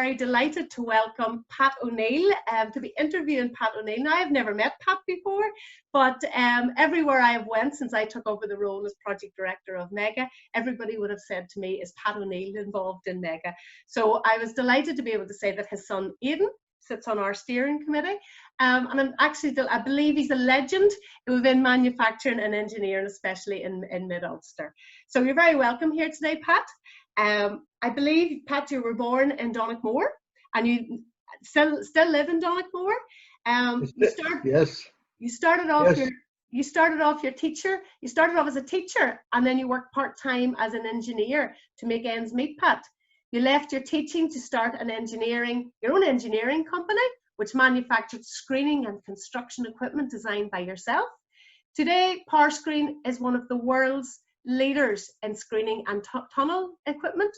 very delighted to welcome Pat O'Neill to be interviewing Pat O'Neill. Now, I've never met Pat before, but everywhere I have went since I took over the role as project director of Mega, everybody would have said to me, is Pat O'Neill involved in Mega? So I was delighted to be able to say that his son Aidan sits on our steering committee, and I'm actually, I believe he's a legend within manufacturing and engineering, especially in Mid-Ulster. So you're very welcome here today, Pat. I believe, Pat, you were born in Donaghmore, and you still live in Donaghmore. Yes. You started off as a teacher, and then you worked part-time as an engineer to make ends meet, Pat. You left your teaching to start your own engineering company, which manufactured screening and construction equipment designed by yourself. Today, Powerscreen is one of the world's leaders in screening and tunnel equipment,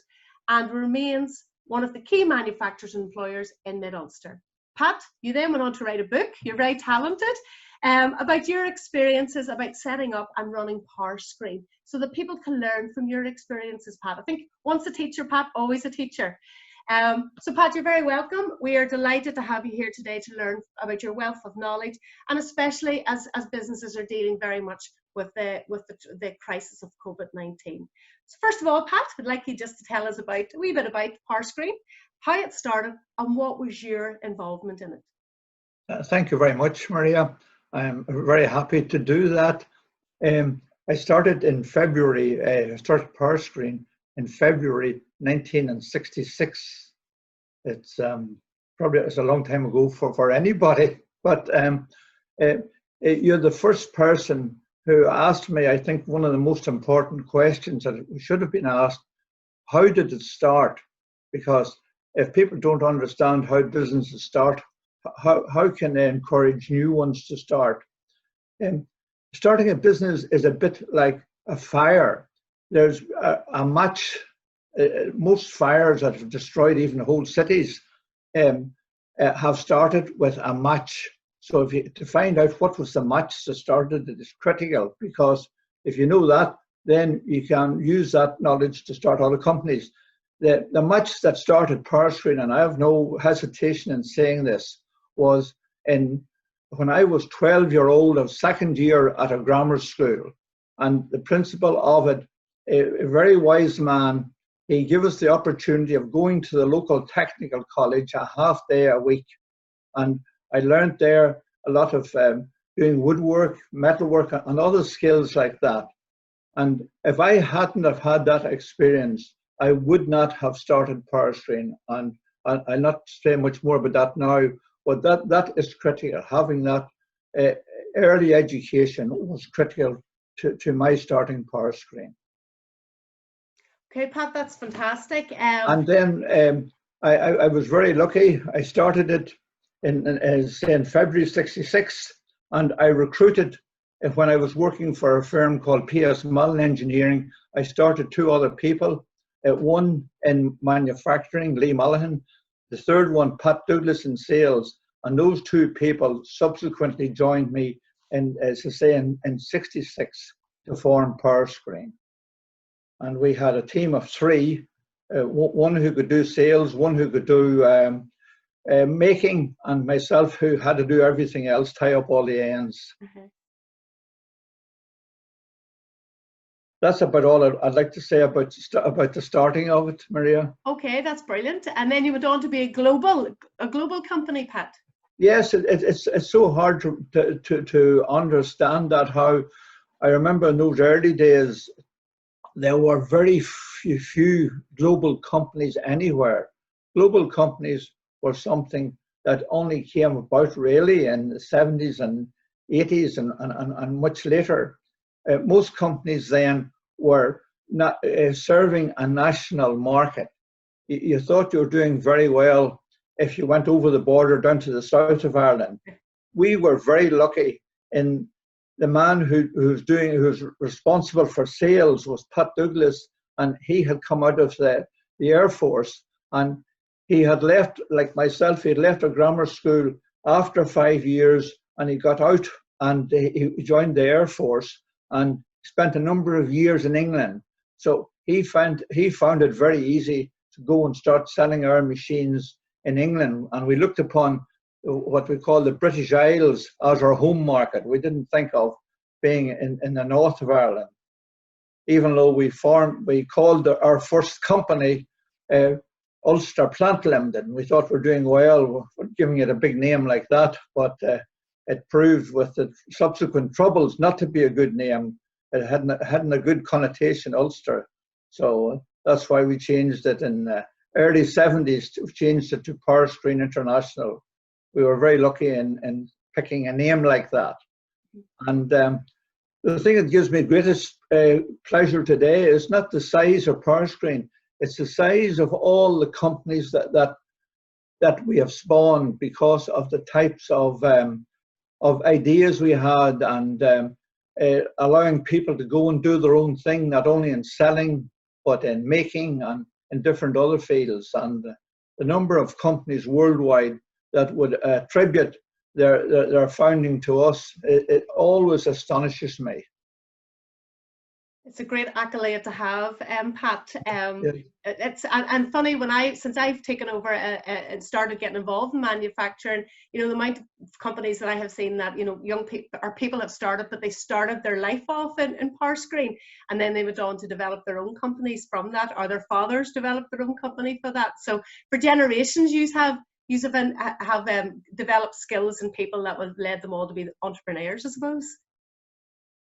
and remains one of the key manufacturers and employers in Mid-Ulster. Pat, you then went on to write a book, you're very talented, about your experiences about setting up and running Powerscreen, so that people can learn from your experiences, Pat. I think once a teacher, Pat, always a teacher. So Pat, you're very welcome. We are delighted to have you here today to learn about your wealth of knowledge, and especially as businesses are dealing very much with the crisis of COVID-19. So first of all, Pat, I'd like you just to tell us a wee bit about Powerscreen, how it started, and what was your involvement in it. Thank you very much, Maria. I'm very happy to do that. I started in February, I started Powerscreen in February 1966. It's a long time ago for anybody, but you're the first person who asked me, I think, one of the most important questions that should have been asked: how did it start? Because if people don't understand how businesses start, how can they encourage new ones to start? Starting a business is a bit like a fire. There's a match. Most fires that have destroyed even whole cities have started with a match. So to find out what was the match that started it is critical, because if you know that, then you can use that knowledge to start other companies. The match that started Powerscreen, and I have no hesitation in saying this, was when I was 12-year-old of second year at a grammar school, and the principal of it, a very wise man, he gave us the opportunity of going to the local technical college a half day a week, and I learned there a lot of doing woodwork, metalwork, and other skills like that. And if I hadn't have had that experience, I would not have started Powerscreen, and I'll not say much more about that now. But that is critical. Having that early education was critical to my starting Powerscreen. Okay, Pat, that's fantastic. And then I was very lucky. I started it in February '66, and I recruited, when I was working for a firm called P.S. Mullen Engineering, I started two other people, one in manufacturing, Lee Mullihan, the third one, Pat Douglas, in sales, and those two people subsequently joined me in '66 to form Powerscreen. And we had a team of three, one who could do sales, one who could do making, and myself, who had to do everything else, tie up all the ends. Mm-hmm. That's about all I'd like to say about the starting of it, Maria. Okay, that's brilliant. And then you went on to be a global company, Pat. Yes, it's so hard to understand that. How I remember in those early days, there were very few global companies anywhere. Global companies were something that only came about really in the 70s and 80s and much later. Most companies then were not serving a national market. You thought you were doing very well if you went over the border down to the south of Ireland. We were very lucky. In the man who's responsible for sales was Pat Douglas, and he had come out of the Air Force, and he had left, like myself, he had left a grammar school after 5 years, and he got out and he joined the Air Force and spent a number of years in England. So he found it very easy to go and start selling our machines in England, and we looked upon what we call the British Isles as our home market. We didn't think of being in the north of Ireland, even though we called our first company Ulster Plant Limited. We thought we were doing well with giving it a big name like that, but it proved with the subsequent troubles not to be a good name. It hadn't a good connotation, Ulster. So that's why we changed it in the early 70s. We changed it to Powerscreen International. We were very lucky in picking a name like that. And the thing that gives me greatest pleasure today is not the size of Powerscreen, it's the size of all the companies that we have spawned because of the types of ideas we had, and allowing people to go and do their own thing, not only in selling, but in making and in different other fields. And the number of companies worldwide that would attribute their founding to us, it always astonishes me. It's a great accolade to have, Pat. Yes. It's and funny, since I've taken over and started getting involved in manufacturing, the amount of companies that I have seen that young people or people have started, but they started their life off in Powerscreen, and then they went on to develop their own companies from that, or their fathers developed their own company for that. So for generations, you have developed skills and people that have led them all to be entrepreneurs, I suppose.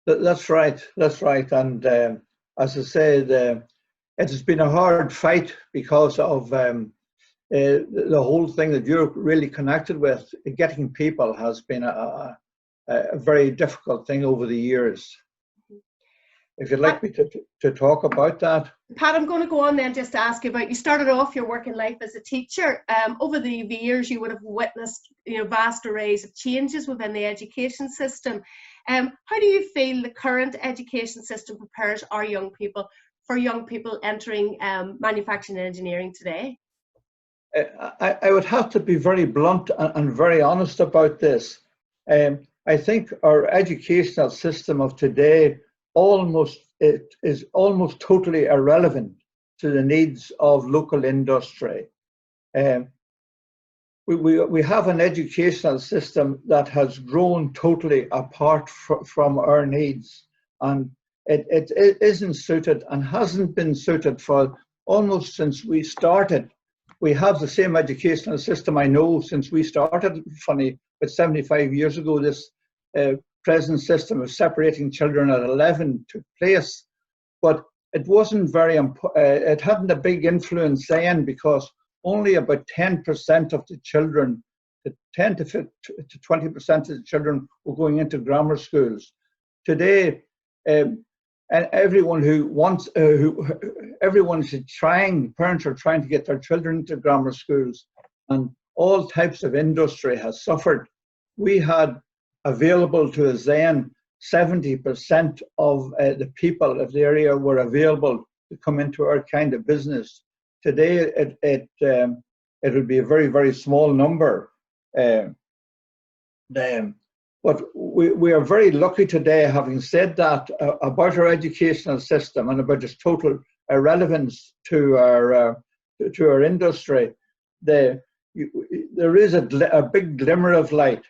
That's right. That's right. And as I said, it has been a hard fight because of the whole thing that you're really connected with. Getting people has been a very difficult thing over the years. If you'd like me to talk about that. Pat, I'm going to go on then just to ask you about, you started off your working life as a teacher. Over the years, you would have witnessed vast arrays of changes within the education system. How do you feel the current education system prepares our young people for young people entering manufacturing and engineering today? I would have to be very blunt and very honest about this. I think our educational system of today is almost totally irrelevant to the needs of local industry. We have an educational system that has grown totally apart from our needs, and it isn't suited and hasn't been suited for almost since we started. We have the same educational system, I know, since we started. Funny, but 75 years ago, this present system of separating children at 11 took place, but it wasn't it hadn't a big influence then, because only about 10% of the children, 10 to 20% of the children were going into grammar schools. Today, and everyone who wants, everyone's trying, parents are trying to get their children into grammar schools, and all types of industry has suffered. We had available to us then 70% of the people of the area were available to come into our kind of business. Today, it would be a very, very small number. But we are very lucky today, having said that, about our educational system and about its total irrelevance to our industry. There is a big glimmer of light.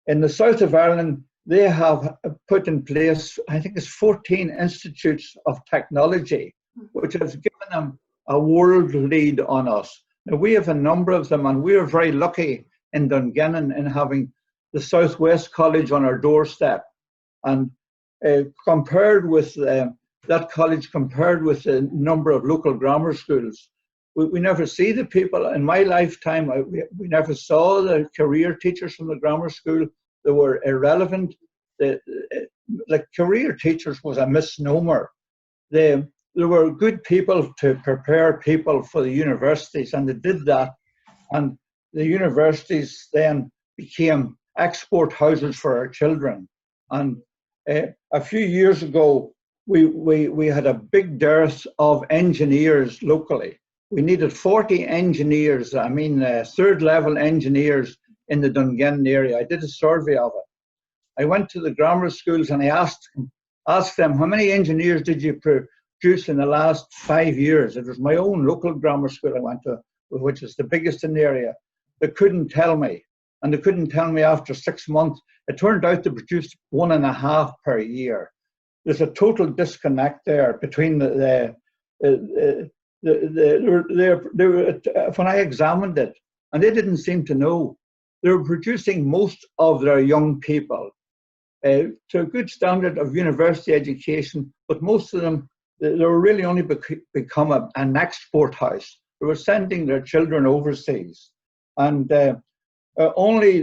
In the south of Ireland, they have put in place, I think it's 14 institutes of technology, which has given them a world lead on us. Now, we have a number of them, and we are very lucky in Dungannon in having the Southwest College on our doorstep. And compared with that college, compared with the number of local grammar schools, we never see the people. In my lifetime, we never saw the career teachers from the grammar school. They were irrelevant. Like, career teachers was a misnomer. They were good people to prepare people for the universities, and they did that. And the universities then became export houses for our children. And a few years ago, we had a big dearth of engineers locally. We needed 40 engineers, third level engineers in the Dungannon area. I did a survey of it. I went to the grammar schools and I asked them, how many engineers did you produced in the last 5 years. It was my own local grammar school I went to, which is the biggest in the area. They couldn't tell me. And they couldn't tell me after 6 months. It turned out they produced 1.5 per year. There's a total disconnect there between when I examined it, and they didn't seem to know, they were producing most of their young people to a good standard of university education, but most of them, they were really only become an export house. They were sending their children overseas, and only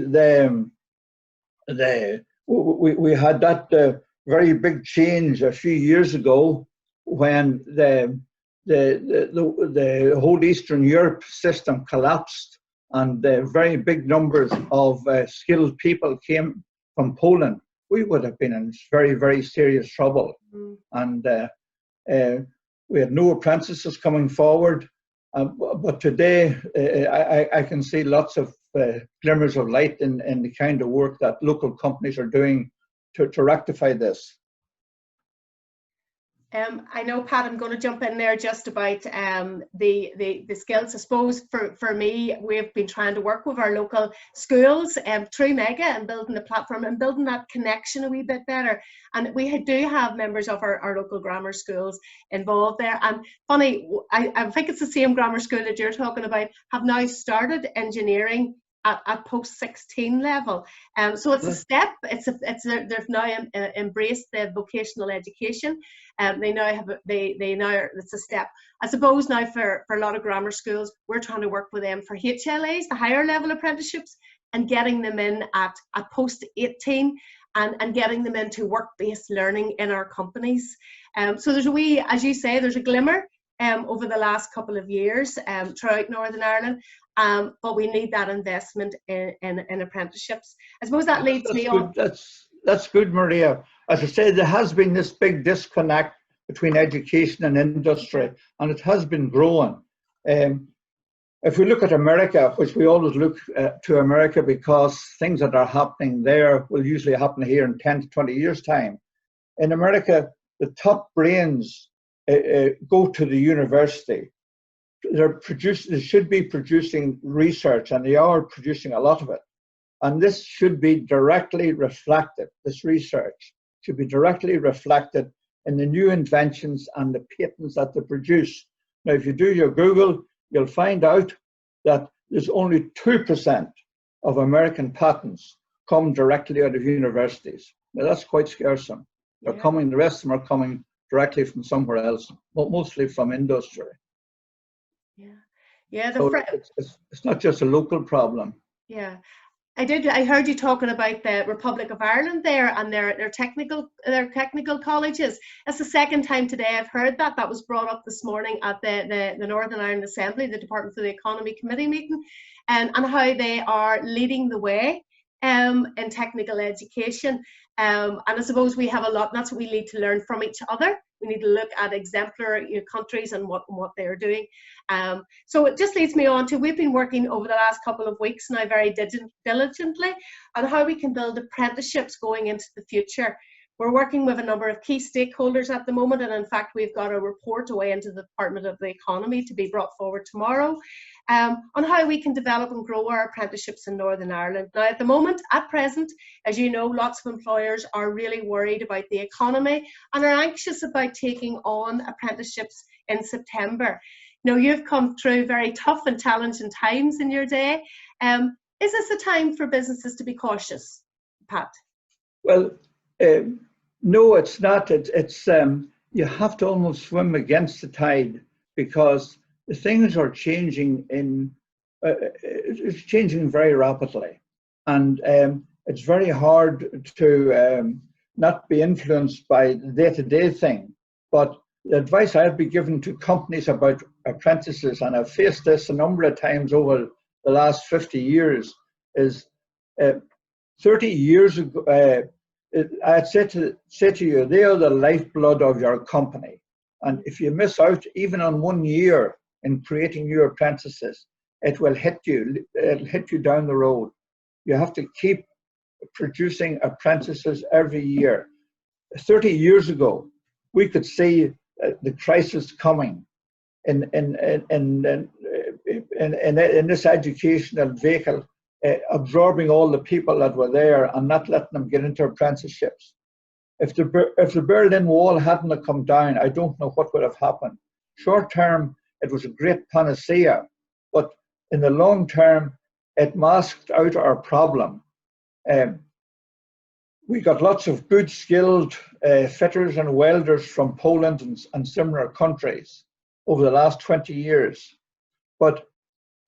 we had that very big change a few years ago when the whole Eastern Europe system collapsed, and very big numbers of skilled people came from Poland. We would have been in very, very serious trouble. And we had no apprentices coming forward. But today, I can see lots of glimmers of light in the kind of work that local companies are doing to rectify this. I know, Pat, I'm going to jump in there just about the skills. I suppose for me, we've been trying to work with our local schools through Mega and building the platform and building that connection a wee bit better. And we do have members of our local grammar schools involved there. And funny, I think it's the same grammar school that you're talking about, have now started engineering at post-16 level. So it's a step. They've now embraced the vocational education. They now it's a step. I suppose now for a lot of grammar schools, we're trying to work with them for HLAs, the higher level apprenticeships, and getting them in at post-18 and getting them into work-based learning in our companies. So there's as you say, there's a glimmer over the last couple of years throughout Northern Ireland. But we need that investment in apprenticeships. I suppose that leads me on. That's good, Maria. As I said, there has been this big disconnect between education and industry, and it has been growing. If we look at America, which we always look to America because things that are happening there will usually happen here in 10 to 20 years' time. In America, the top brains go to the university. They should be producing research, and they are producing a lot of it. And this should be directly reflected, this research should be directly reflected in the new inventions and the patents that they produce. Now, if you do your Google, you'll find out that there's only 2% of American patents come directly out of universities. Now, that's quite scarcome. They're coming, the rest of them are coming directly from somewhere else, but mostly from industry. So it's not just a local problem. Yeah, I heard you talking about the Republic of Ireland there and their technical colleges. That's the second time today I've heard that. That was brought up this morning at the Northern Ireland Assembly, the Department for the Economy Committee meeting, and how they are leading the way in technical education. And I suppose we have a lot, and that's what we need to learn from each other. We need to look at exemplary countries and what they're doing. So it just leads me on to, we've been working over the last couple of weeks now very diligently on how we can build apprenticeships going into the future. We're working with a number of key stakeholders at the moment, and in fact we've got a report away into the Department of the Economy to be brought forward tomorrow on how we can develop and grow our apprenticeships in Northern Ireland. Now, at the moment, at present, as you know, lots of employers are really worried about the economy and are anxious about taking on apprenticeships in September. Now, you've come through very tough and challenging times in your day. Is this a time for businesses to be cautious, Pat? Well, no, it's not. It's you have to almost swim against the tide, because the things are changing it's changing very rapidly, and it's very hard to not be influenced by the day-to-day thing. But the advice I'd be given to companies about apprentices, and I've faced this a number of times over the last 50 years, is 30 years ago, I'd say to you, they are the lifeblood of your company. And if you miss out even on 1 year in creating new apprentices, it will hit you. It'll hit you down the road. You have to keep producing apprentices every year. 30 years ago, we could see the crisis coming in this educational vehicle, absorbing all the people that were there and not letting them get into apprenticeships. If the Berlin Wall hadn't come down, I don't know what would have happened. Short term, it was a great panacea, but in the long term, it masked out our problem. We got lots of good, skilled fitters and welders from Poland and similar countries over the last 20 years. But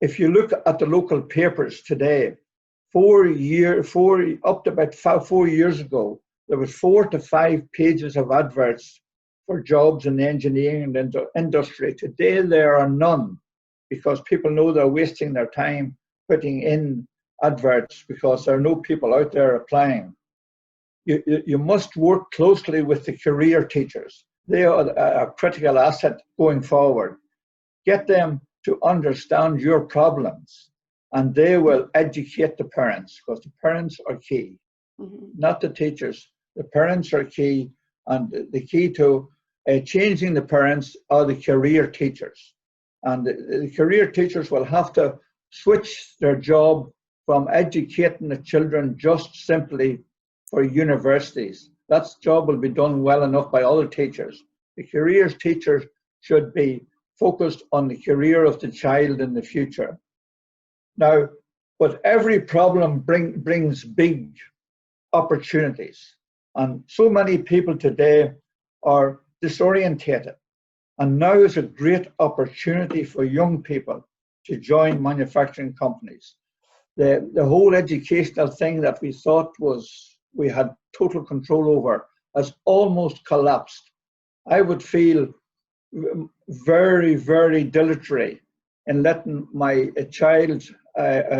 if you look at the local papers today, up to about 4 years ago, there was 4 to 5 pages of adverts for jobs in the engineering industry. Today there are none, because people know they're wasting their time putting in adverts because there are no people out there applying. You must work closely with the career teachers. They are a critical asset going forward. Get them to understand your problems, and they will educate the parents, because the parents are key, not the teachers. The parents are key, and the key to changing the parents are the career teachers. And the career teachers will have to switch their job from educating the children just simply for universities. That job will be done well enough by other teachers. The careers teachers should be focused on the career of the child in the future. Now, but every problem brings big opportunities. And so many people today are disorientated. And now is a great opportunity for young people to join manufacturing companies. The whole educational thing that we thought we had total control over has almost collapsed. I would feel very, very dilatory in letting my child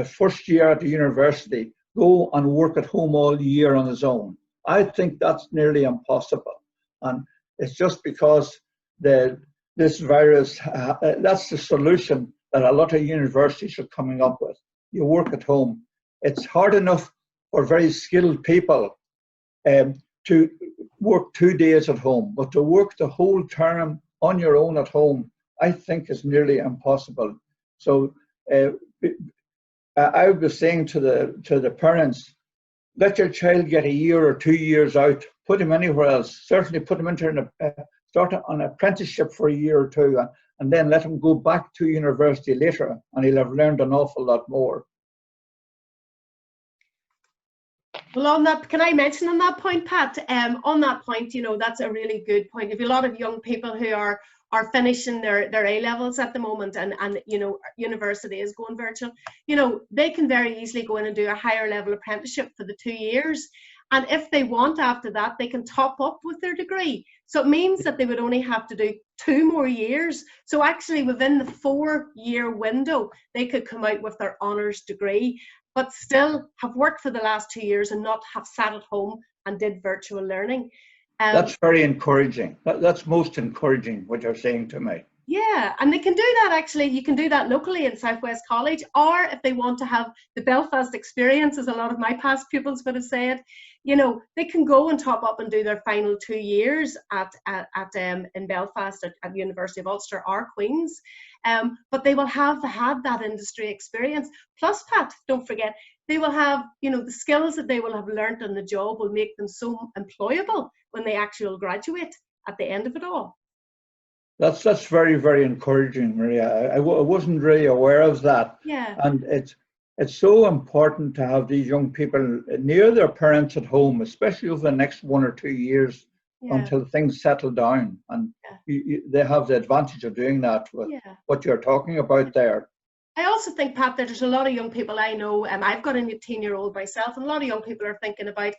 first year at the university go and work at home all year on his own. I think that's nearly impossible. And it's just because this virus, that's the solution that a lot of universities are coming up with. You work at home. It's hard enough for very skilled people to work 2 days at home, but to work the whole term on your own at home, I think is nearly impossible. So I was saying to the parents, let your child get a year or 2 years out, put him anywhere else, certainly put him into start an apprenticeship for a year or two, and then let him go back to university later, and he'll have learned an awful lot more. Well, on that, can I mention on that point, Pat? On that point, that's a really good point. If a lot of young people who are finishing their A levels at the moment, and university is going virtual, they can very easily go in and do a higher level apprenticeship for the 2 years. And if they want after that, they can top up with their degree. So it means that they would only have to do 2 more years. So actually within the 4-year window, they could come out with their honours degree, but still have worked for the last 2 years and not have sat at home and did virtual learning. That's very encouraging. That's most encouraging, what you're saying to me. Yeah, and they can do that actually. You can do that locally in Southwest College, or if they want to have the Belfast experience, as a lot of my past pupils would have said, they can go and top up and do their final 2 years in Belfast at the University of Ulster or Queen's. But they will have had that industry experience. Plus, Pat, don't forget, they will have, the skills that they will have learned on the job will make them so employable when they actually graduate at the end of it all. That's very, very encouraging, Maria. I wasn't really aware of that. Yeah. And it's so important to have these young people near their parents at home, especially over the next 1 or 2 years, until things settle down. And they have the advantage of doing that with what you're talking about there. I also think, Pat, that there's a lot of young people I know, I've got a 18-year-old myself, and a lot of young people are thinking about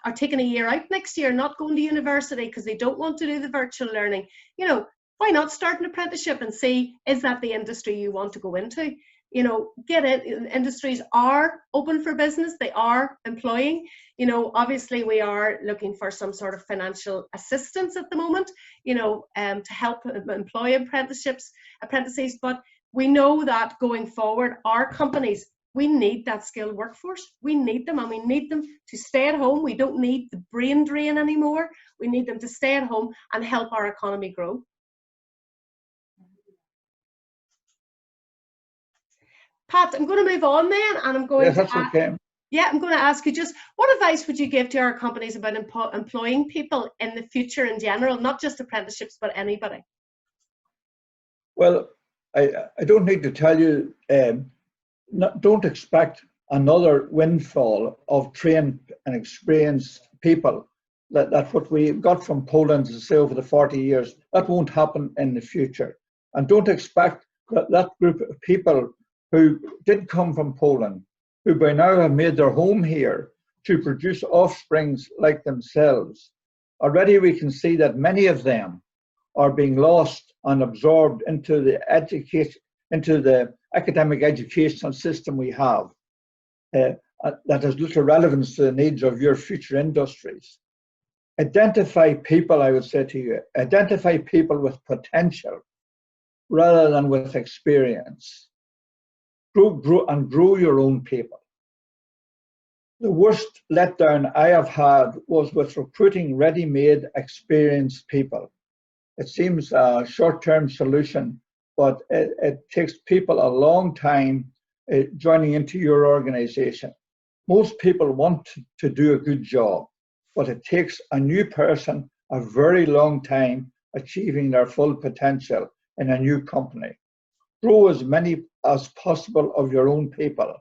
are taking a year out next year, not going to university because they don't want to do the virtual learning. Why not start an apprenticeship and see, is that the industry you want to go into? Get it. Industries are open for business. They are employing. Obviously we are looking for some sort of financial assistance at the moment, to help employ apprentices. But we know that going forward, our companies, we need that skilled workforce. We need them, and we need them to stay at home. We don't need the brain drain anymore. We need them to stay at home and help our economy grow. Pat, I'm going to move on then, and I'm going Yes, that's okay. yeah, I'm going to ask you just what advice would you give to our companies about employing people in the future in general, not just apprenticeships, but anybody? Well, I don't need to tell you, don't expect another windfall of trained and experienced people. That's what we got from Poland, to say, over the 40 years. That won't happen in the future. And don't expect that group of people who did come from Poland, who by now have made their home here, to produce offsprings like themselves. Already we can see that many of them are being lost and absorbed into the education, into the academic educational system we have. That has little relevance to the needs of your future industries. Identify people, I would say to you, identify people with potential rather than with experience. Grow your own people. The worst letdown I have had was with recruiting ready-made, experienced people. It seems a short-term solution, but it takes people a long time joining into your organization. Most people want to do a good job, but it takes a new person a very long time achieving their full potential in a new company. Grow as many as possible of your own people.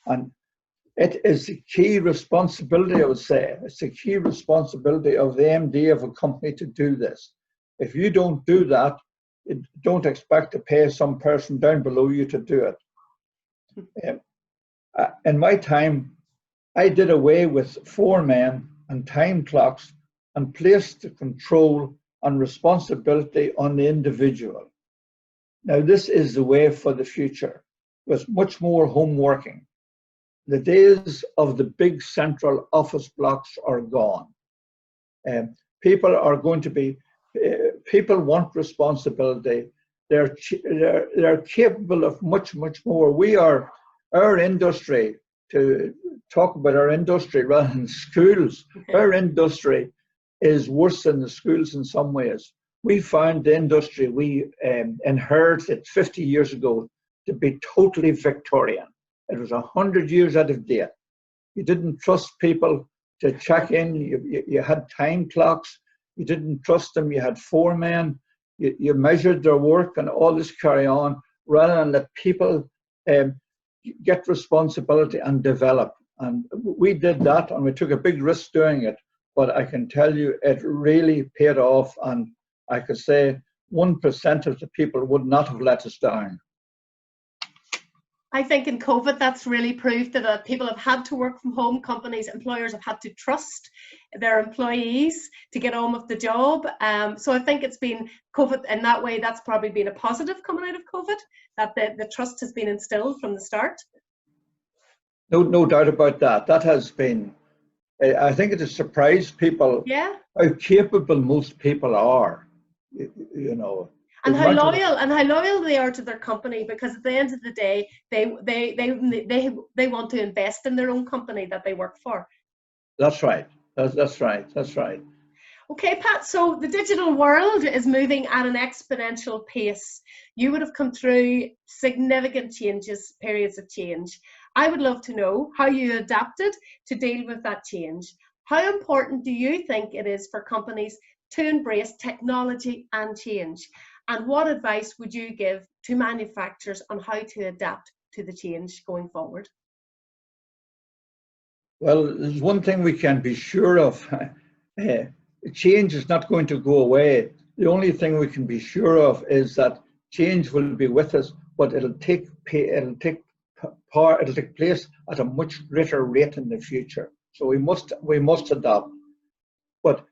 And it is the key responsibility, I would say, it's the key responsibility of the MD of a company to do this. If you don't do that, don't expect to pay some person down below you to do it. In my time, I did away with foremen and time clocks and placed the control and responsibility on the individual. Now, this is the way for the future, with much more home working. The days of the big central office blocks are gone. People are going to be, people want responsibility. They're capable of much, much more. Our industry, to talk about our industry rather than schools, our industry is worse than the schools in some ways. We found the industry we inherited 50 years ago to be totally Victorian. It was 100 years out of date. You didn't trust people to check in. You had time clocks. You didn't trust them. You had foremen. You measured their work and all this carry on, rather than let people get responsibility and develop. And we did that, and we took a big risk doing it. But I can tell you, it really paid off. And I could say 1% of the people would not have let us down. I think in COVID, that's really proved that people have had to work from home. Companies, employers have had to trust their employees to get on with the job. So I think it's been COVID in that way. That's probably been a positive coming out of COVID, that the trust has been instilled from the start. No doubt about that. That has been, I think it has surprised people, yeah, how capable most people are, you know. And how loyal they are to their company, because at the end of the day, they want to invest in their own company that they work for. That's right. That's right. Okay, Pat, so the digital world is moving at an exponential pace. You would have come through significant changes, periods of change. I would love to know how you adapted to deal with that change. How important do you think it is for companies to embrace technology and change? And what advice would you give to manufacturers on how to adapt to the change going forward? Well, there's one thing we can be sure of. Change is not going to go away. The only thing we can be sure of is that change will be with us, but it'll take place at a much greater rate in the future. So we must adapt. But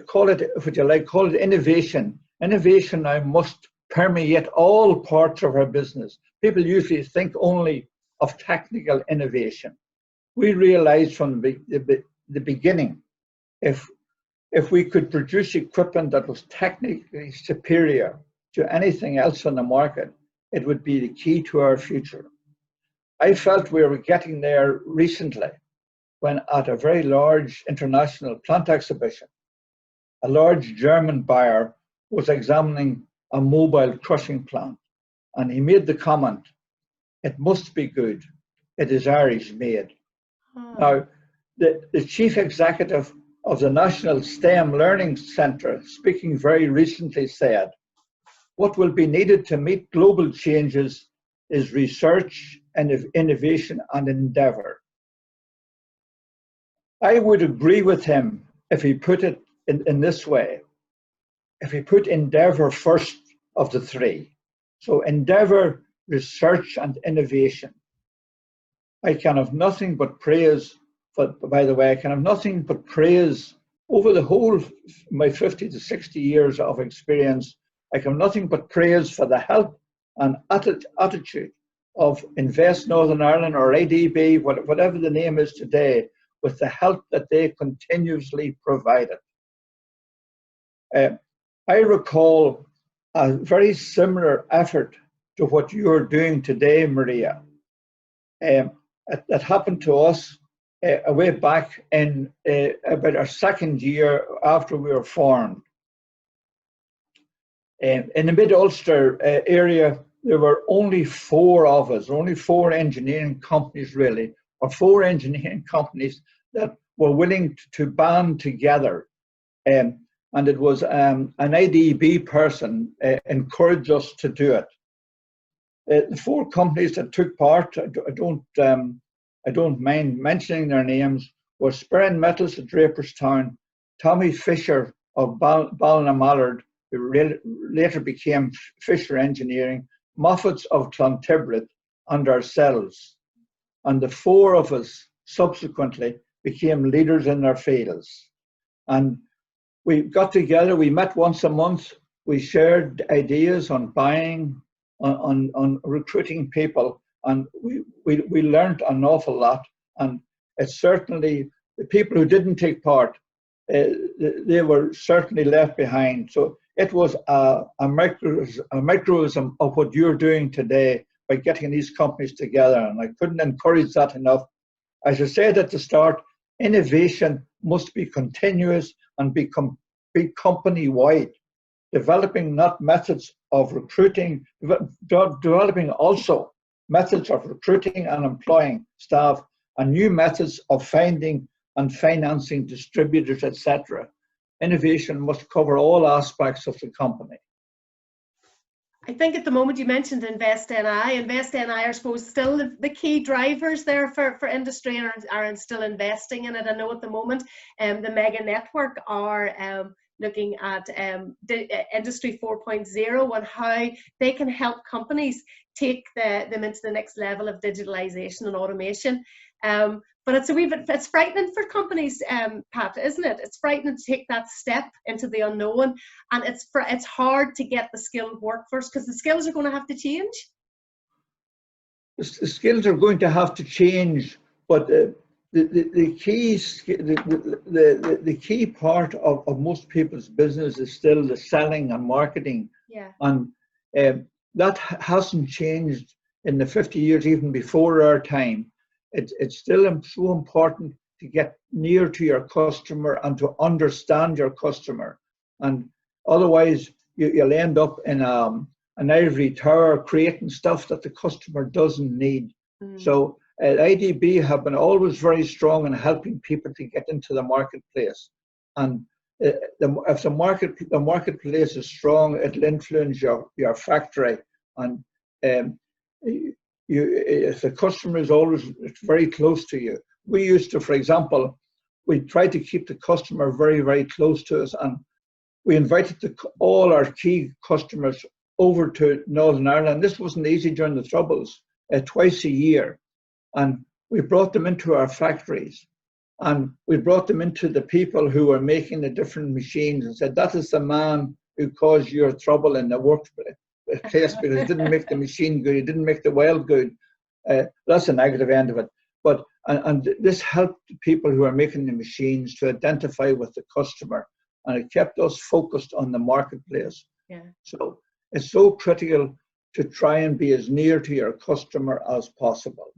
call it, if you like, call it innovation. Innovation now must permeate all parts of our business. People usually think only of technical innovation. We realized from the beginning, if we could produce equipment that was technically superior to anything else on the market, it would be the key to our future. I felt we were getting there recently when, at a very large international plant exhibition, a large German buyer was examining a mobile crushing plant, and he made the comment, it must be good. It is Irish made. Oh. Now, the chief executive of the National STEM Learning Centre, speaking very recently, said, what will be needed to meet global changes is research and innovation and endeavour. I would agree with him if he put it in this way. If he put endeavour first of the three. So endeavour, research and innovation. I can have nothing but praise, by the way, I can have nothing but praise over the whole my 50 to 60 years of experience. I can have nothing but praise for the help and attitude of Invest Northern Ireland or ADB, whatever the name is today, with the help that they continuously provided. I recall a very similar effort to what you're doing today, Maria. That happened to us way back in about our second year after we were formed. In the Mid-Ulster area, there were only 4 of us, only 4 engineering companies really, or 4 engineering companies that were willing to band together. And it was an IDB person encouraged us to do it. The 4 companies that took part, I don't mind mentioning their names, were Sperrin Metals of Draperstown, Tommy Fisher of Ballina-Mallard, who later became Fisher Engineering, Moffats of Clontibret, and ourselves. And the 4 of us subsequently became leaders in their fields. And we got together, we met once a month, we shared ideas on buying, on recruiting people, and we learned an awful lot. And it's certainly, the people who didn't take part, they were certainly left behind. So it was a microcosm of what you're doing today by getting these companies together, and I couldn't encourage that enough. As I said at the start, innovation must be continuous and be company-wide, developing not methods of recruiting, developing also methods of recruiting and employing staff, and new methods of finding and financing distributors, etc. Innovation must cover all aspects of the company. I think at the moment you mentioned Invest NI. Invest NI are, I suppose, still the key drivers there for industry and are still investing in it. I know at the moment the Mega Network are looking at Industry 4.0 and how they can help companies take them into the next level of digitalization and automation. But it's a wee bit, it's frightening for companies, Pat, isn't it? It's frightening to take that step into the unknown, and it's hard to get the skilled workforce because the skills are going to have to change. The skills are going to have to change, but the key part of most people's business is still the selling and marketing. Yeah. And that hasn't changed in the 50 years even before our time. It's still so important to get near to your customer and to understand your customer. And otherwise, you'll end up in an ivory tower creating stuff that the customer doesn't need. Mm. So IDB have been always very strong in helping people to get into the marketplace. And if the marketplace is strong, it'll influence your factory. And if the customer is always very close to you. We used to, for example, we tried to keep the customer very, very close to us, and we invited all our key customers over to Northern Ireland. This wasn't easy during the Troubles, twice a year. And we brought them into our factories, and we brought them into the people who were making the different machines and said, that is the man who caused your trouble in the workplace. Because he didn't make the machine good, he didn't make the weld good. That's the negative end of it. But and this helped the people who are making the machines to identify with the customer, and it kept us focused on the marketplace. Yeah. So it's so critical to try and be as near to your customer as possible,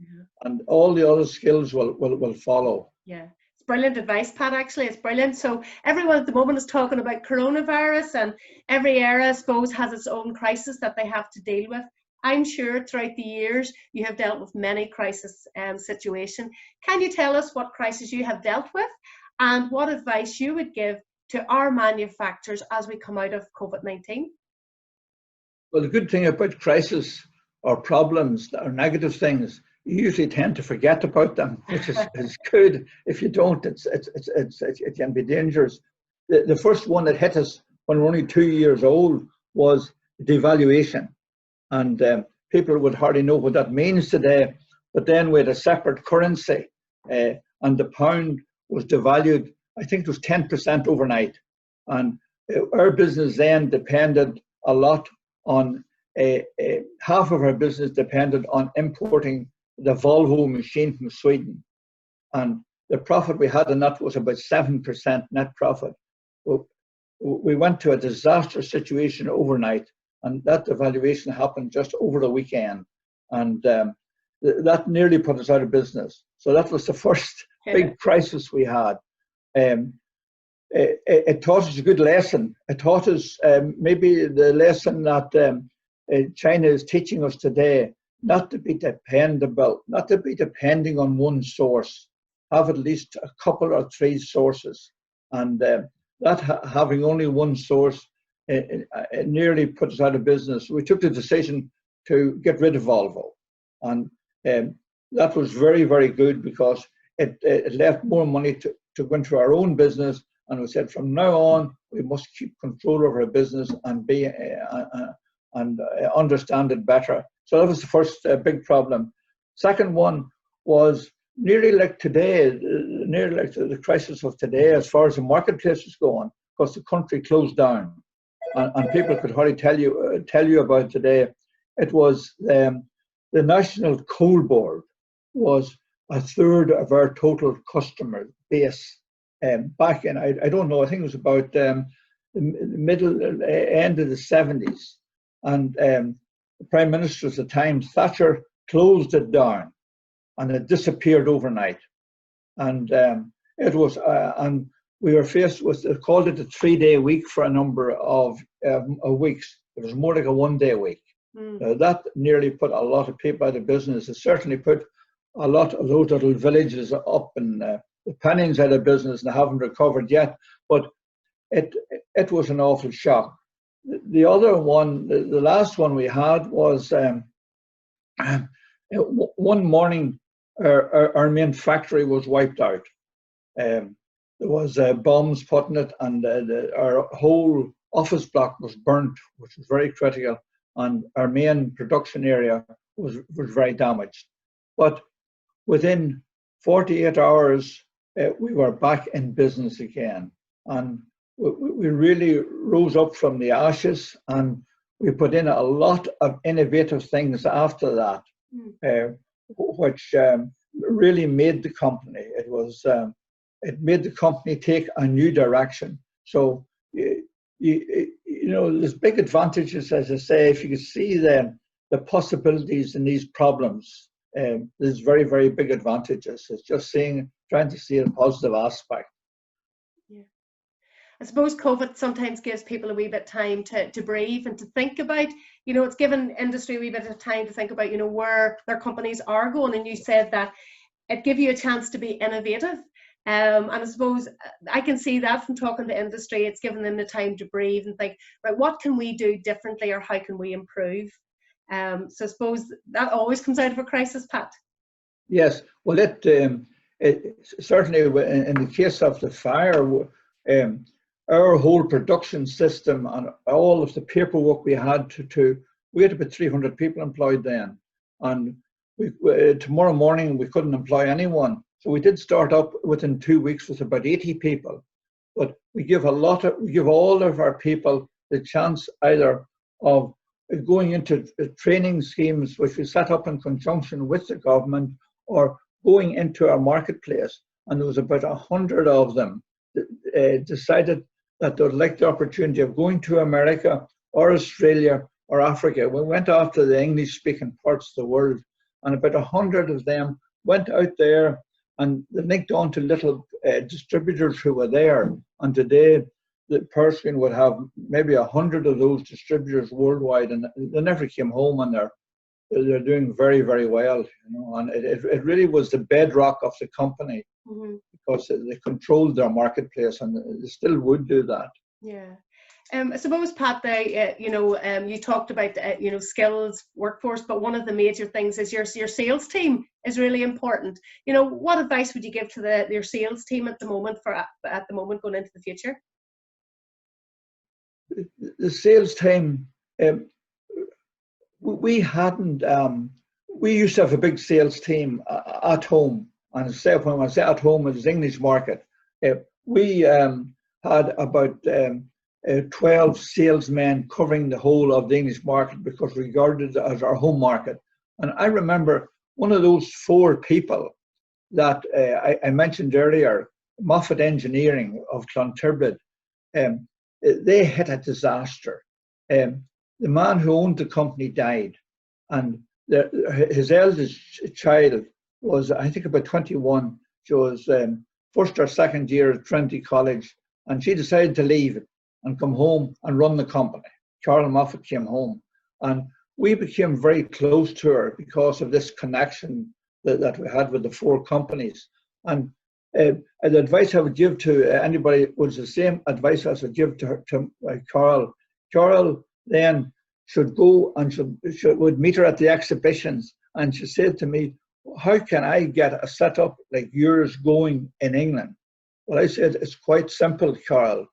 and all the other skills will follow. Yeah. Brilliant advice, Pat, actually. It's brilliant. So everyone at the moment is talking about coronavirus, and every era, I suppose, has its own crisis that they have to deal with. I'm sure throughout the years you have dealt with many crisis situations. Can you tell us what crisis you have dealt with and what advice you would give to our manufacturers as we come out of COVID-19? Well, the good thing about crisis or problems or negative things, you usually tend to forget about them, which is good. If you don't, it can be dangerous. The first one that hit us when we were only 2 years old was devaluation. And people would hardly know what that means today. But then we had a separate currency, and the pound was devalued, I think it was 10% overnight. And our business then depended a lot on, half of our business depended on importing the Volvo machine from Sweden. And the profit we had on that was about 7% net profit. We went to a disastrous situation overnight, and that devaluation happened just over the weekend. And that nearly put us out of business. So that was the first big crisis we had. It taught us a good lesson. It taught us maybe the lesson that China is teaching us today, not to be dependable, not to be depending on one source. Have at least a couple or three sources. And that having only one source, it nearly put us out of business. We took the decision to get rid of Volvo. And that was very, very good because it left more money to go into our own business. And we said, from now on, we must keep control of our business and understand it better. So that was the first big problem. Second one was nearly like today, nearly like the crisis of today as far as the marketplace is going, because the country closed down. And people could hardly tell you about today. It was the National Coal Board was a third of our total customer base back in, I don't know, I think it was about the middle end of the 70s. And the Prime Minister at the time, Thatcher, closed it down and it disappeared overnight. And it was, and we were faced with, they called it a 3-day week for a number of weeks. It was more like a 1-day week. That nearly put a lot of people out of business. It certainly put a lot of those little villages up in the Pennings out of business and haven't recovered yet. But it was an awful shock. The other one, the last one we had was one morning our main factory was wiped out. There was bombs put in it, and our whole office block was burnt, which was very critical, and our main production area was very damaged. But within 48 hours, we were back in business again. And we really rose up from the ashes, and we put in a lot of innovative things after that, which really made the company. It made the company take a new direction. So you know, there's big advantages, as I say. If you can see the possibilities in these problems, there's very, very big advantages. It's just trying to see a positive aspect. Yeah. I suppose COVID sometimes gives people a wee bit of time to breathe and to think about, you know, it's given industry a wee bit of time to think about, you know, where their companies are going. And you said that it gave you a chance to be innovative. And I suppose I can see that from talking to industry, it's given them the time to breathe and think, right, what can we do differently, or how can we improve? So I suppose that always comes out of a crisis, Pat. Yes, well, it certainly in the case of the fire, our whole production system and all of the paperwork we had we had about 300 people employed then, and tomorrow morning we couldn't employ anyone. So we did start up within 2 weeks with about 80 people, but we give all of our people the chance either of going into training schemes which we set up in conjunction with the government, or going into our marketplace. And there was about 100 of them that decided that they would like the opportunity of going to America or Australia or Africa. We went after the English-speaking parts of the world, and about 100 of them went out there and they linked on to little distributors who were there. And today, the Powerscreen would have maybe 100 of those distributors worldwide, and they never came home, and they're doing very, very well, you know, and it really was the bedrock of the company, because they controlled their marketplace, and they still would do that. Yeah. I suppose, Pat, you talked about skills, workforce, but one of the major things is your sales team is really important. You know, what advice would you give to your sales team at the moment going into the future? The sales team, we hadn't. We used to have a big sales team at home, and when I say at home, it was English market. We had about 12 salesmen covering the whole of the English market, because we regarded it as our home market. And I remember one of those 4 people that I mentioned earlier, Moffat Engineering of Clontirrid. They had a disaster. The man who owned the company died, and his eldest child was, I think, about 21. She was first or second year at Trinity College, and she decided to leave it and come home and run the company. Carol Moffat came home, and we became very close to her because of this connection that we had with the 4 companies. And the advice I would give to anybody was the same advice as I give to Carol. Carol then should go and would meet her at the exhibitions, and she said to me, "How can I get a setup like yours going in England?" Well, I said, "It's quite simple, Carol.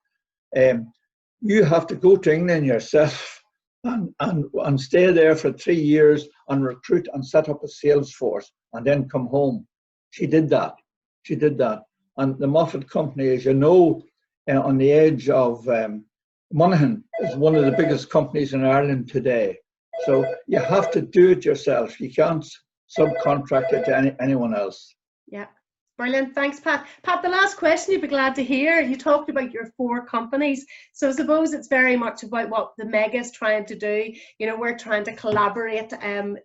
You have to go to England yourself and stay there for 3 years and recruit and set up a sales force, and then come home." She did that. And the Moffat company, as you know, on the edge of Monaghan, is one of the biggest companies in Ireland today. So you have to do it yourself. You can't subcontract it to anyone else. Yeah. Brilliant. Thanks, Pat. Pat, the last question you'd be glad to hear. You talked about your 4 companies. So I suppose it's very much about what the Mega is trying to do. You know, we're trying to collaborate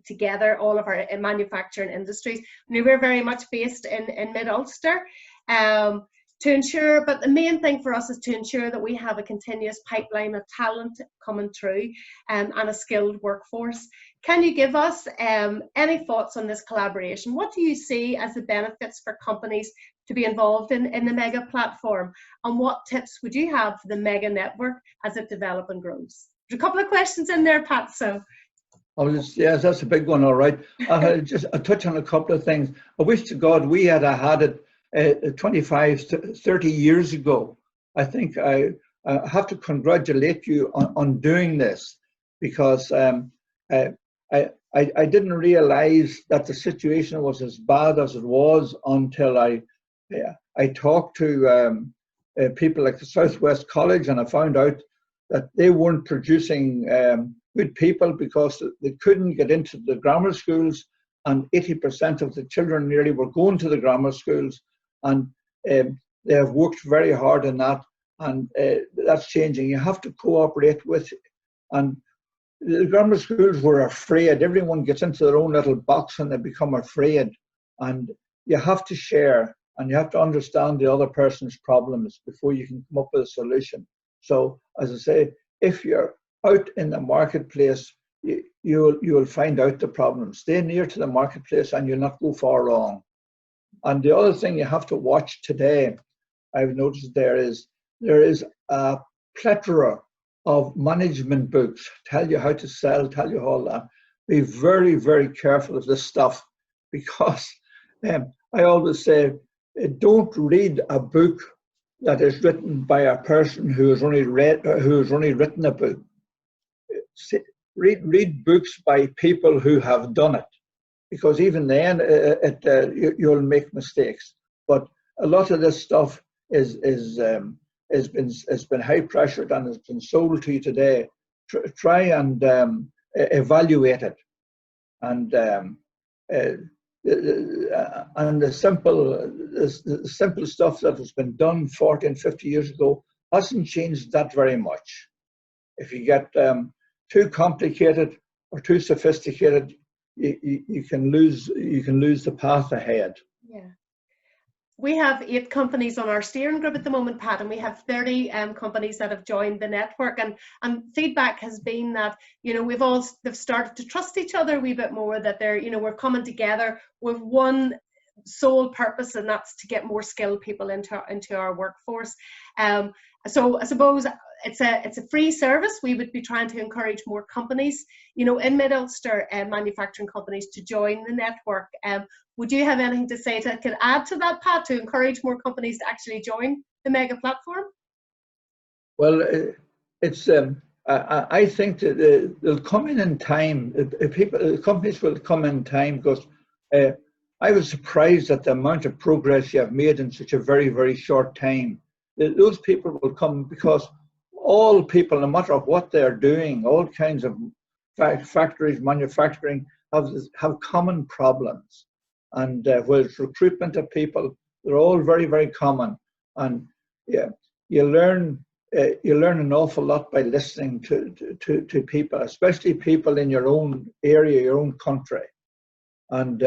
together, all of our manufacturing industries. We're very much based in Mid-Ulster. To ensure, but the main thing for us is to ensure that we have a continuous pipeline of talent coming through and a skilled workforce. Can you give us any thoughts on this collaboration? What do you see as the benefits for companies to be involved in the Mega platform? And what tips would you have for the Mega network as it develops and grows? There's a couple of questions in there, Pat, so. Yes, that's a big one, all right. I'll touch on a couple of things. I wish to God we had had it 25 to 30 years ago. I think I have to congratulate you on doing this, because I didn't realize that the situation was as bad as it was until I talked to people like the Southwest College, and I found out that they weren't producing good people because they couldn't get into the grammar schools, and 80% of the children nearly were going to the grammar schools. And they have worked very hard on that, and that's changing. You have to cooperate with, and the grammar schools were afraid. Everyone gets into their own little box and they become afraid. And you have to share, and you have to understand the other person's problems before you can come up with a solution. So, as I say, if you're out in the marketplace, you will find out the problem. Stay near to the marketplace and you'll not go far wrong. And the other thing you have to watch today, I've noticed there is a plethora of management books, tell you how to sell, tell you all that. Be very, very careful of this stuff, because I always say, don't read a book that is written by a person who has only written a book. Read books by people who have done it, because even then you'll make mistakes. But a lot of this stuff has been high pressured and has been sold to you today. Try and evaluate it, and the simple stuff that has been done 40 and 50 years ago hasn't changed that very much. If you get too complicated or too sophisticated, you can lose the path ahead. Yeah. We have 8 companies on our steering group at the moment, Pat, and we have 30 companies that have joined the network. And feedback has been that, you know, they've started to trust each other a wee bit more, that they're, you know, we're coming together with one sole purpose, and that's to get more skilled people into our workforce. So I suppose it's a free service. We would be trying to encourage more companies, you know, in Mid-Ulster, manufacturing companies, to join the network. Would you have anything to say that could add to that, Pat, to encourage more companies to actually join the mega platform? Well, it's I think that they'll come in time. Companies will come in time, because I was surprised at the amount of progress you have made in such a very, very short time. Those people will come because all people, no matter what they're doing, all kinds of factories, manufacturing, have common problems. And whether it's recruitment of people, they're all very, very common. And yeah, you learn an awful lot by listening to people, especially people in your own area, your own country. And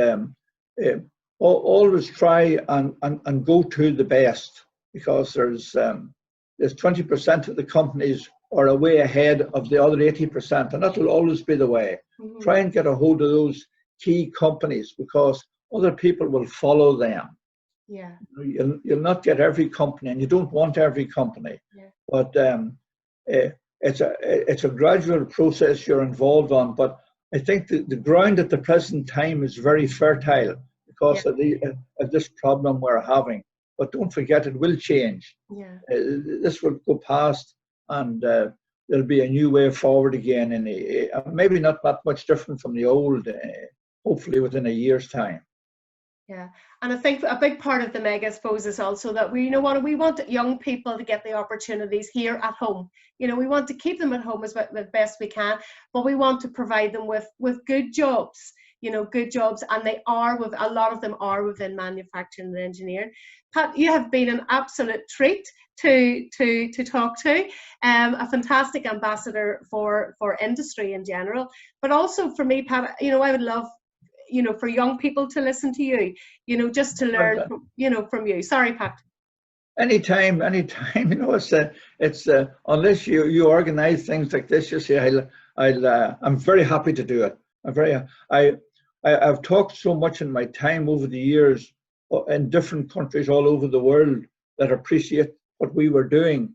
always try and go to the best, because there's 20% of the companies are way ahead of the other 80%, and that will always be the way. Mm-hmm. Try and get a hold of those key companies, because other people will follow them. Yeah. You'll not get every company, and you don't want every company. Yeah. But it's a gradual process you're involved on. But I think the ground at the present time is very fertile because of this problem we're having. But don't forget, it will change. Yeah. This will go past, and there'll be a new way forward again. Maybe not that much different from the old. Hopefully, within a year's time. Yeah, and I think a big part of the mega, I suppose, is also that we want young people to get the opportunities here at home. You know, we want to keep them at home as best we can, but we want to provide them with good jobs. You know, good jobs, and a lot of them are within manufacturing and engineering. Pat, you have been an absolute treat to talk to. A fantastic ambassador for industry in general, but also for me, Pat. You know, I would love, you know, for young people to listen to you, you know, just to learn, from you. Sorry, Pat. Anytime. You know, it's unless you organize things like this, you say, I'm very happy to do it. I've talked so much in my time over the years in different countries all over the world that appreciate what we were doing,